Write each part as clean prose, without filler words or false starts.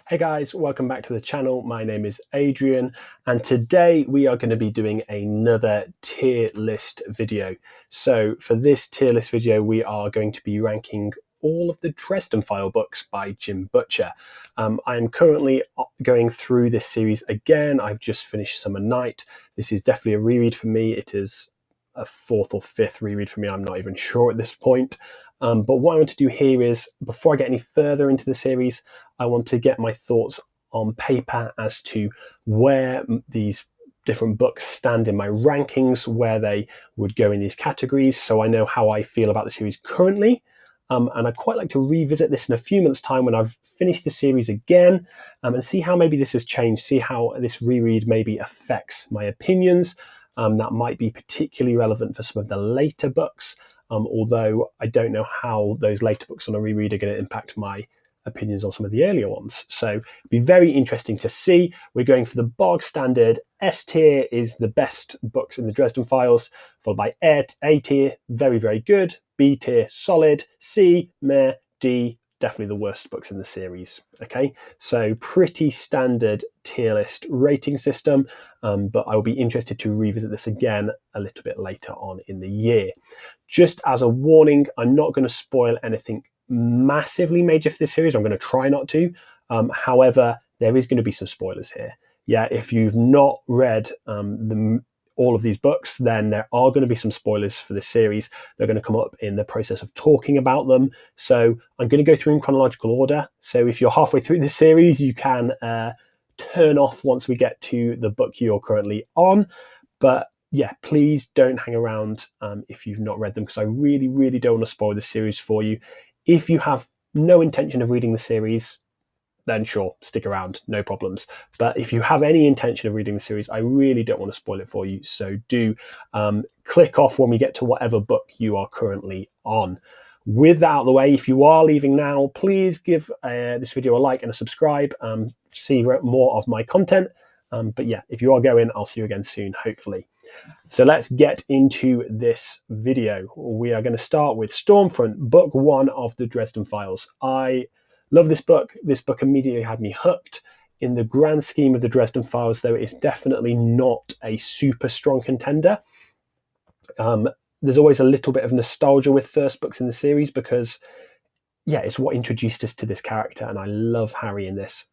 Hey guys, welcome back to the channel. My name is Adrian, and today we are going to be doing another tier list video. So for this tier list video, we are going to be ranking all of the Dresden File books by Jim Butcher. I'm currently going through this series again. I've just finished Summer Night. This is definitely a reread for me. It is a fourth or fifth reread for me. I'm not even sure at this point. But what I want to do here is, before I get any further into the series, I want to get my thoughts on paper as to where these different books stand in my rankings, where they would go in these categories, so I know how I feel about the series currently. And I'd quite like to revisit this in a few months' time when I've finished the series again, and see how maybe this has changed, see how this reread maybe affects my opinions. That might be particularly relevant for some of the later books, although I don't know how those later books on a reread are going to impact my opinions on some of the earlier ones. So it'd be very interesting to see. We're going for the bog standard. S tier is the best books in the Dresden Files, followed by A tier, very, very good. B tier, solid. C, meh. D, definitely the worst books in the series. Okay, so pretty standard tier list rating system, but I will be interested to revisit this again a little bit later on in the year. Just as a warning, I'm not going to spoil anything massively major for this series. I'm going to try not to. However, there is going to be some spoilers here. Yeah, if you've not read all of these books, then there are going to be some spoilers for this series. They're going to come up in the process of talking about them. So I'm going to go through in chronological order. So if you're halfway through this series, you can turn off once we get to the book you're currently on. But yeah, please don't hang around if you've not read them, because I really, really don't want to spoil the series for you. If you have no intention of reading the series, then sure, stick around, no problems. But if you have any intention of reading the series, I really don't want to spoil it for you. So do click off when we get to whatever book you are currently on. With that out of the way, if you are leaving now, please give this video a like and a subscribe. See more of my content. But yeah, if you are going, I'll see you again soon, hopefully. So let's get into this video. We are going to start with Stormfront, book one of the Dresden Files. I love this book. This book immediately had me hooked. In the grand scheme of the Dresden Files, though, it's definitely not a super strong contender. There's always a little bit of nostalgia with first books in the series because, yeah, it's what introduced us to this character, and I love Harry in this.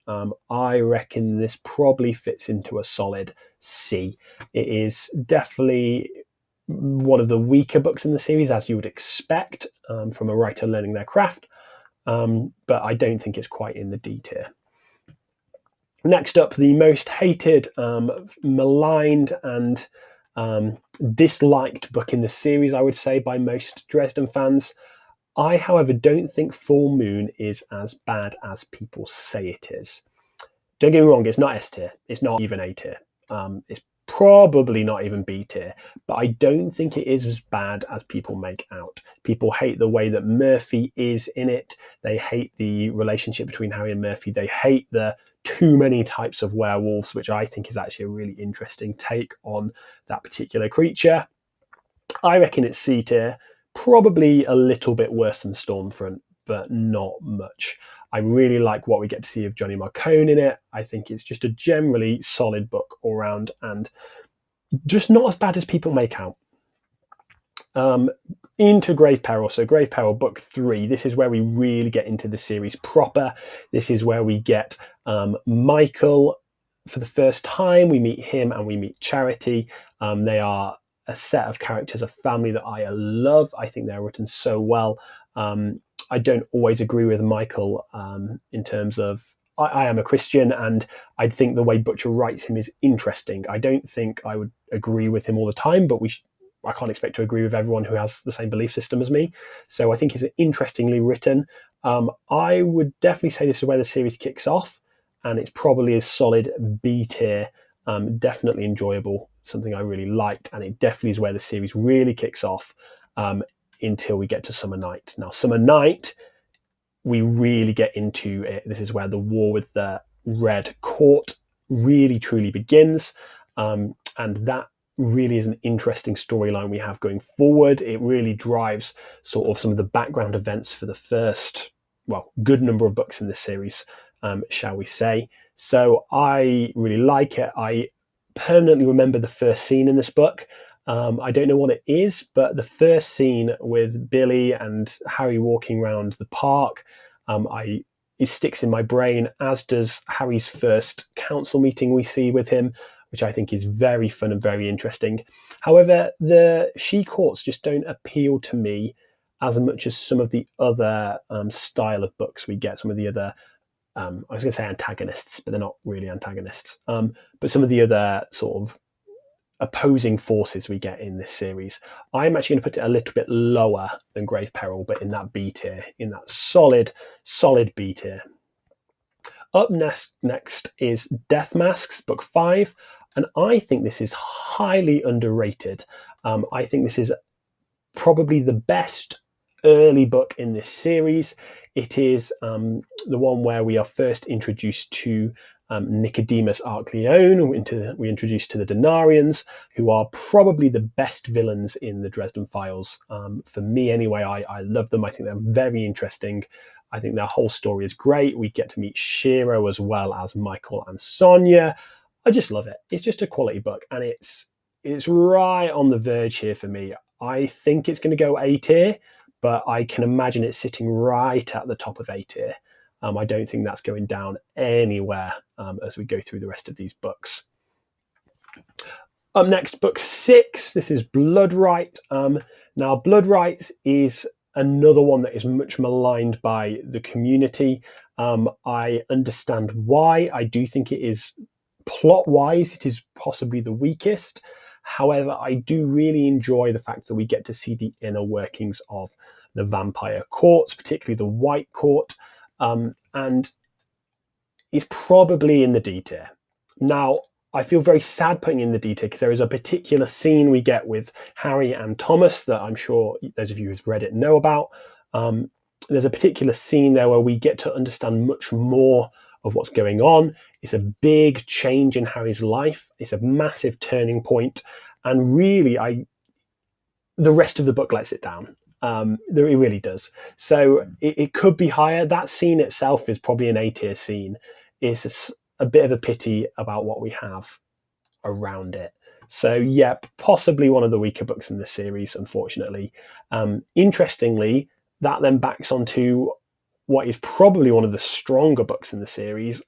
I reckon this probably fits into a solid C. It is definitely one of the weaker books in the series, as you would expect from a writer learning their craft, but I don't think it's quite in the D tier. Next up, the most hated, maligned, and disliked book in the series, I would say, by most Dresden fans. I, however, don't think Full Moon is as bad as people say it is. Don't get me wrong, it's not S tier. It's not even A tier. It's probably not even B tier. But I don't think it is as bad as people make out. People hate the way that Murphy is in it. They hate the relationship between Harry and Murphy. They hate the too many types of werewolves, which I think is actually a really interesting take on that particular creature. I reckon it's C tier. Probably a little bit worse than Stormfront, but not much. I really like what we get to see of Johnny Marcone in it. I think it's just a generally solid book all round, and just not as bad as people make out. Into Grave Peril. So Grave Peril, book 3. This is where we really get into the series proper. This is where we get Michael for the first time. We meet him and we meet Charity. They are a set of characters, a family that I love. I think they're written so well. I don't always agree with Michael in terms of, I am a Christian, and I think the way Butcher writes him is interesting. I don't think I would agree with him all the time, but I can't expect to agree with everyone who has the same belief system as me. So I think it's interestingly written. I would definitely say this is where the series kicks off, and it's probably a solid B tier. Definitely enjoyable, something I really liked, and it definitely is where the series really kicks off until we get to Summer Night. Now, Summer Night, we really get into it. This is where the war with the Red Court really truly begins, and that really is an interesting storyline we have going forward. It really drives sort of some of the background events for the first, well, good number of books in this series. shall we say. So I really like it. I permanently remember the first scene in this book. I don't know what it is, but the first scene with Billy and Harry walking around the park, it sticks in my brain, as does Harry's first council meeting we see with him, which I think is very fun and very interesting. However, the She Courts just don't appeal to me as much as some of the other style of books we get, some of the other I was going to say antagonists, but they're not really antagonists. But some of the other sort of opposing forces we get in this series, I'm actually going to put it a little bit lower than Grave Peril, but in that B tier, in that solid B tier. Up next is Death Masks, book 5, and I think this is highly underrated. I think this is probably the best early book in this series. It is the one where we are first introduced to Nicodemus Arcleone. We're introduced to the Denarians, who are probably the best villains in the Dresden Files. For me, anyway, I love them. I think they're very interesting. I think their whole story is great. We get to meet Shiro as well as Michael and Sonia. I just love it. It's just a quality book, and it's right on the verge here for me. I think it's going to go A tier, but I can imagine it sitting right at the top of A tier. I don't think that's going down anywhere as we go through the rest of these books. Up next, book 6. This is Blood Right. Now, Blood Right is another one that is much maligned by the community. I understand why. I do think it is, plot-wise, it is possibly the weakest. However, I do really enjoy the fact that we get to see the inner workings of the vampire courts, particularly the White Court, and it's probably in the D tier. Now, I feel very sad putting in the D tier because there is a particular scene we get with Harry and Thomas that I'm sure those of you who've read it know about. There's a particular scene there where we get to understand much more of what's going on. It's a big change in Harry's life. It's a massive turning point, and really, the rest of the book lets it down. It really does. So it could be higher. That scene itself is probably an A tier scene. It's a bit of a pity about what we have around it. So yeah, possibly one of the weaker books in the series, unfortunately. Interestingly, that then backs onto what is probably one of the stronger books in the series.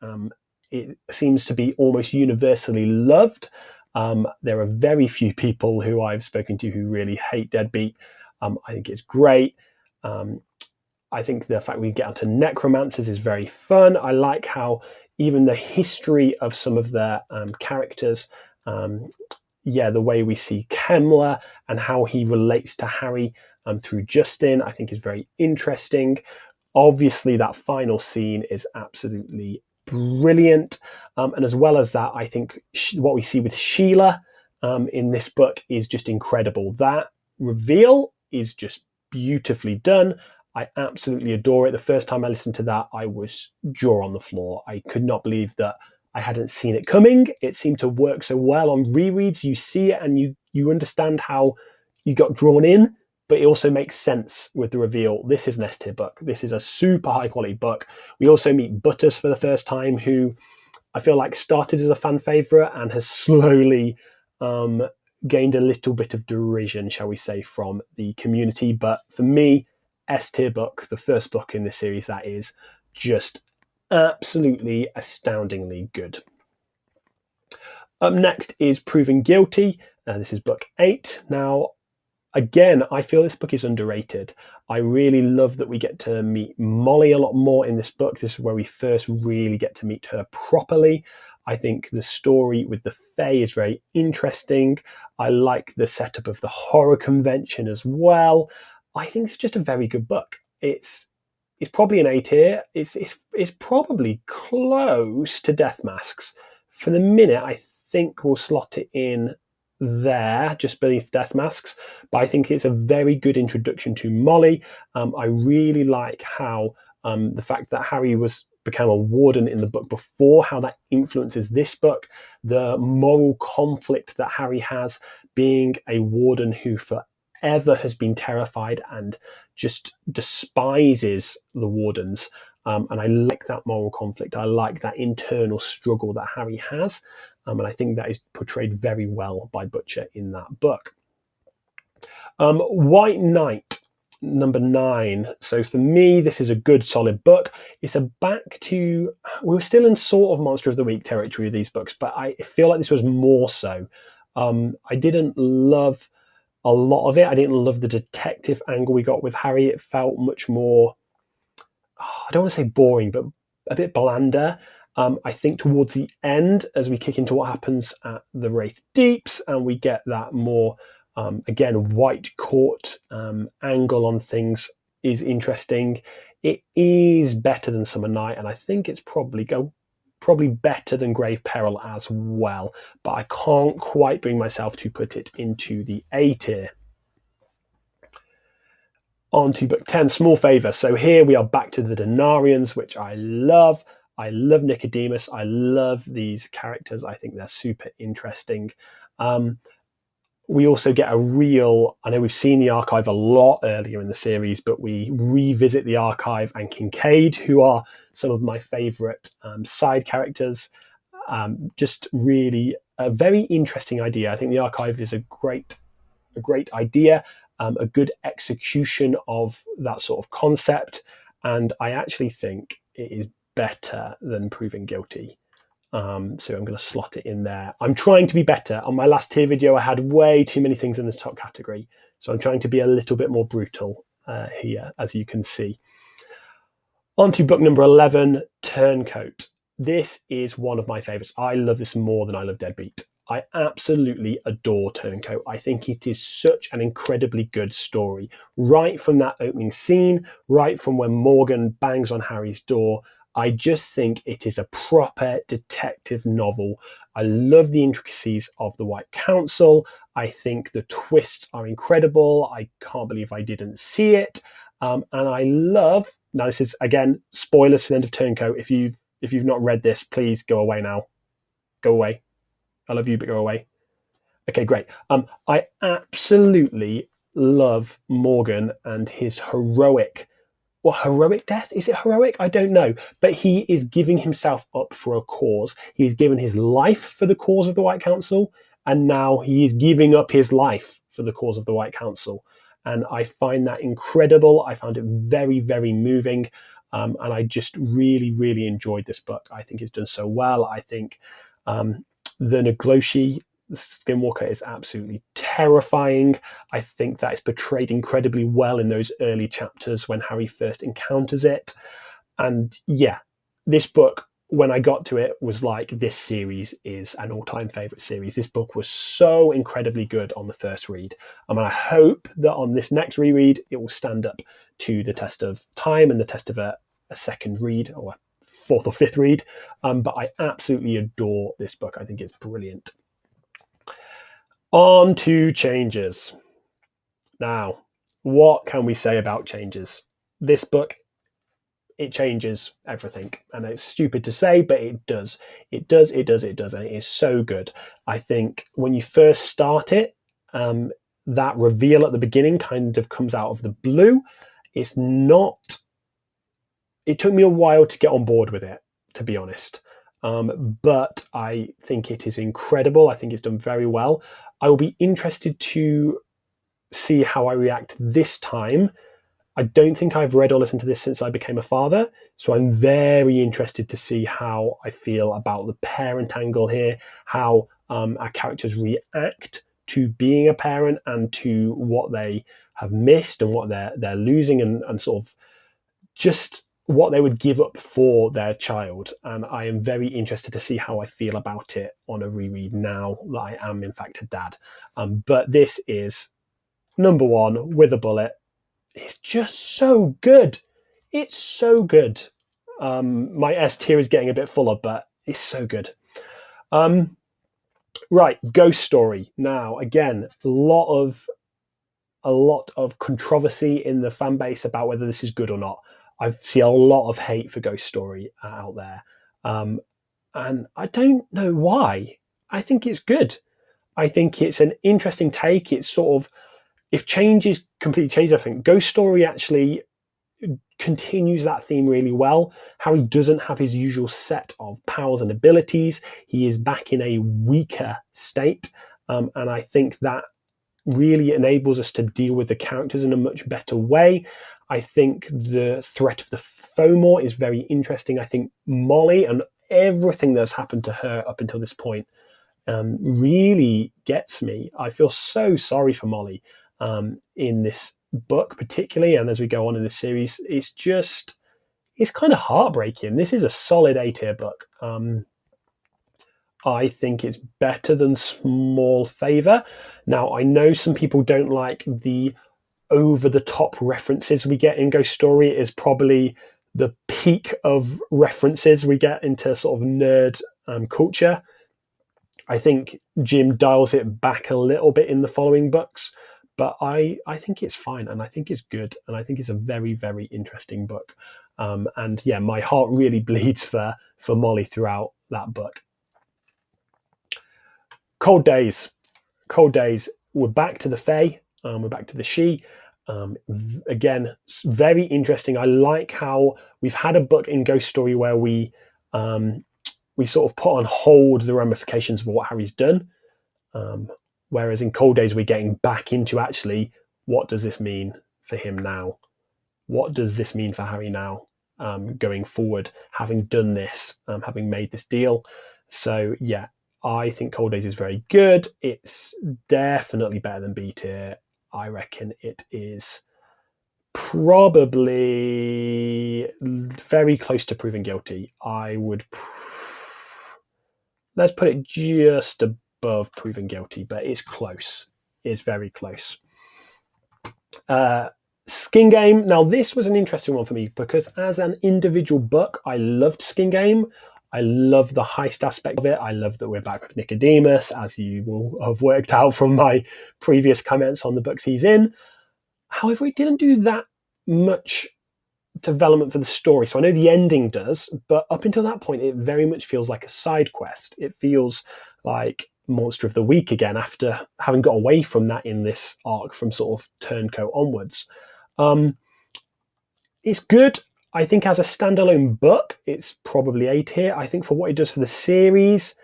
It seems to be almost universally loved. There are very few people who I've spoken to who really hate Deadbeat. I think it's great. I think the fact we get onto necromancers is very fun. I like how even the history of some of their characters, the way we see Kemmler and how he relates to Harry through Justin, I think is very interesting. Obviously, that final scene is absolutely brilliant. And as well as that, I think what we see with Sheila in this book is just incredible. That reveal is just beautifully done. I absolutely adore it. The first time I listened to that, I was jaw on the floor. I could not believe that I hadn't seen it coming. It seemed to work so well on rereads. You see it and you understand how you got drawn in, but it also makes sense with the reveal. This is an S tier book. This is a super high quality book. We also meet Butters for the first time, who I feel like started as a fan favorite and has slowly gained a little bit of derision, shall we say, from the community. But for me, S tier book, the first book in this series, that is just absolutely astoundingly good. Up next is Proven Guilty. This is book 8. Now, again, I feel this book is underrated. I really love that we get to meet Molly a lot more in this book. This is where we first really get to meet her properly. I think the story with the Fae is very interesting. I like the setup of the horror convention as well. I think it's just a very good book. It's probably an A tier. It's probably close to Death Masks. For the minute, I think we'll slot it in there, just beneath Death Masks. But I think it's a very good introduction to Molly. I really like how the fact that Harry became a warden in the book before, how that influences this book. The moral conflict that Harry has being a warden who forever has been terrified and just despises the wardens. And I like that moral conflict. I like that internal struggle that Harry has. And I think that is portrayed very well by Butcher in that book. White Knight, number 9. So for me, this is a good, solid book. It's a back to, we were still in sort of Monster of the Week territory with these books, but I feel like this was more so. I didn't love a lot of it. I didn't love the detective angle we got with Harry. It felt much more, I don't want to say boring, but a bit blander. I think towards the end, as we kick into what happens at the Wraith Deeps, and we get that more, again, white court angle on things is interesting. It is better than Summer Night, and I think it's probably better than Grave Peril as well. But I can't quite bring myself to put it into the A tier. On to book 10, Small Favour. So here we are back to the Denarians, which I love. I love Nicodemus. I love these characters. I think they're super interesting. We also get a real, I know we've seen the archive a lot earlier in the series, but we revisit the archive and Kincaid, who are some of my favourite side characters. Just really a very interesting idea. I think the archive is a great idea, a good execution of that sort of concept. And I actually think it is better than Proving Guilty. So I'm going to slot it in there. I'm trying to be better. On my last tier video, I had way too many things in the top category. So I'm trying to be a little bit more brutal here, as you can see. On to book number 11, Turncoat. This is one of my favourites. I love this more than I love Deadbeat. I absolutely adore Turncoat. I think it is such an incredibly good story. Right from that opening scene, right from when Morgan bangs on Harry's door, I just think it is a proper detective novel. I love the intricacies of the White Council. I think the twists are incredible. I can't believe I didn't see it. And I love, now this is, again, spoilers for the end of Turncoat. If you've not read this, please go away now. Go away. I love you, but go away. Okay, great. I absolutely love Morgan and his heroic death. Is it heroic? I don't know. But he is giving himself up for a cause. He's given his life for the cause of the White Council, and now he is giving up his life for the cause of the White Council. And I find that incredible. I found it very, very moving. And I just really, really enjoyed this book. I think it's done so well. I think the Nagloshi, the Skinwalker, is absolutely terrifying. I think that is portrayed incredibly well in those early chapters when Harry first encounters it. And yeah, this book, when I got to it, was like, this series is an all-time favourite series. This book was so incredibly good on the first read. And I hope that on this next reread, it will stand up to the test of time and the test of a second read, or a fourth or fifth read. But I absolutely adore this book. I think it's brilliant. On to Changes. Now, what can we say about Changes? This book, it changes everything. And it's stupid to say, but it does. It does. And it is so good. I think when you first start it, that reveal at the beginning kind of comes out of the blue. It took me a while to get on board with it, to be honest. But I think it is incredible. I think it's done very well. I will be interested to see how I react this time. I don't think I've read or listened to this since I became a father, so I'm very interested to see how I feel about the parent angle here, how our characters react to being a parent and to what they have missed and what they're losing, and sort of just what they would give up for their child. And I am very interested to see how I feel about it on a reread now that I am in fact a dad. But this is number 1 with a bullet. It's just so good. It's so good. My S tier is getting a bit fuller, but it's so good. Right, Ghost Story. Now, again, a lot of controversy in the fan base about whether this is good or not. I see a lot of hate for Ghost Story out there. And I don't know why. I think it's good. I think it's an interesting take. It's sort of, if changes completely change, I think Ghost Story actually continues that theme really well. Harry doesn't have his usual set of powers and abilities. He is back in a weaker state, and I think that really enables us to deal with the characters in a much better way. I think the threat of the Fomor is very interesting. I think Molly and everything that's happened to her up until this point really gets me. I feel so sorry for Molly in this book particularly, and as we go on in the series, it's kind of heartbreaking. This is a solid A-tier book. I think it's better than Small Favor. Now, I know some people don't like the over-the-top references we get in Ghost Story. It is probably the peak of references we get into sort of nerd culture. I think Jim dials it back a little bit in the following books, but I think it's fine, and I think it's good, and I think it's a very, very interesting book. And yeah, my heart really bleeds for Molly throughout that book. Cold Days. We're back to the Fae. We're back to the She. Again, very interesting. I like how we've had a book in Ghost Story where we sort of put on hold the ramifications of what Harry's done. Whereas in Cold Days, we're getting back into actually, what does this mean for him now? What does this mean for Harry now, going forward, having done this, having made this deal? So yeah, I think Cold Days is very good. It's definitely better than B tier. I reckon it is probably very close to Proven Guilty. Let's put it just above Proven Guilty, but it's close. It's very close. Skin Game. Now, this was an interesting one for me because as an individual book, I loved Skin Game. I love the heist aspect of it. I love that we're back with Nicodemus, as you will have worked out from my previous comments on the books he's in. However, it didn't do that much development for the story. So I know the ending does, but up until that point, it very much feels like a side quest. It feels like Monster of the Week again, after having got away from that in this arc from sort of Turncoat onwards. It's good. I think as a standalone book, it's probably A tier. I think for what it does for the series,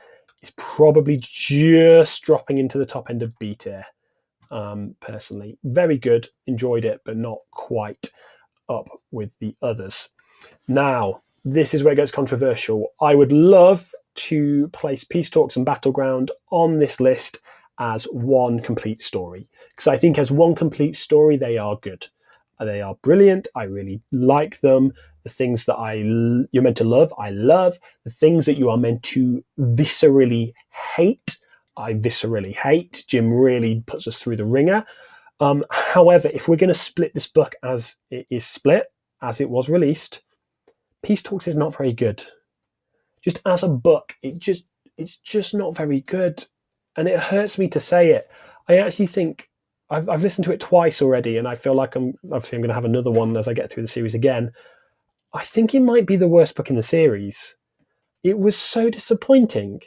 it's probably just dropping into the top end of B tier. Personally, very good, enjoyed it, but not quite up with the others. Now, this is where it gets controversial. I would love to place Peace Talks and Battleground on this list as one complete story, because I think as one complete story, they are good. They are brilliant. I really like them. The things that you're meant to love, I love. The things that you are meant to viscerally hate, I viscerally hate. Jim really puts us through the ringer. However, if we're going to split this book as it is split, as it was released, Peace Talks is not very good. Just as a book, it's just not very good. And it hurts me to say it. I actually think I've listened to it twice already, and I feel like I'm going to have another one as I get through the series again. I think it might be the worst book in the series. It was so disappointing.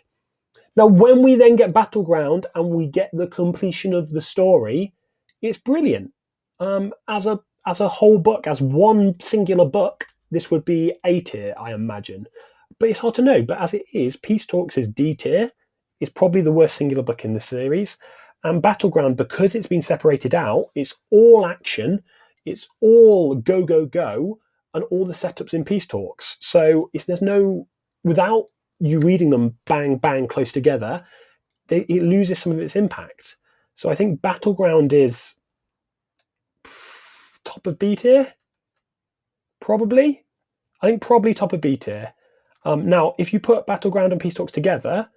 Now, when we then get Battleground and we get the completion of the story, it's brilliant. As a whole book, as one singular book, this would be A tier, I imagine. But it's hard to know. But as it is, Peace Talks is D tier. It's probably the worst singular book in the series. And Battleground, because it's been separated out, it's all action, it's all go, go, go, and all the setups in Peace Talks. So there's no, without you reading them bang, bang, close together, it loses some of its impact. So I think Battleground is top of B tier, probably. I think probably top of B tier. Now, if you put Battleground and Peace Talks together,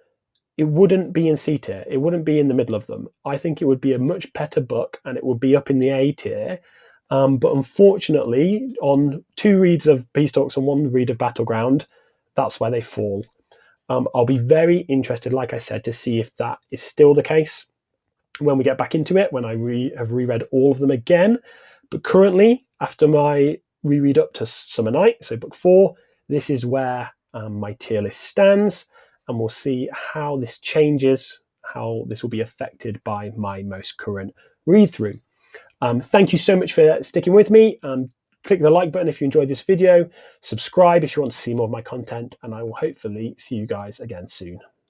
it wouldn't be in C tier. It wouldn't be in the middle of them. I think it would be a much better book, and it would be up in the A tier. But unfortunately, on 2 reads of Peace Talks and 1 read of Battleground, that's where they fall. I'll be very interested, like I said, to see if that is still the case when we get back into it, when I have reread all of them again. But currently, after my reread up to Summer Night, so book 4, this is where my tier list stands. And we'll see how this changes, how this will be affected by my most current read through. Thank you so much for sticking with me. Click the like button if you enjoyed this video, subscribe if you want to see more of my content, and I will hopefully see you guys again soon.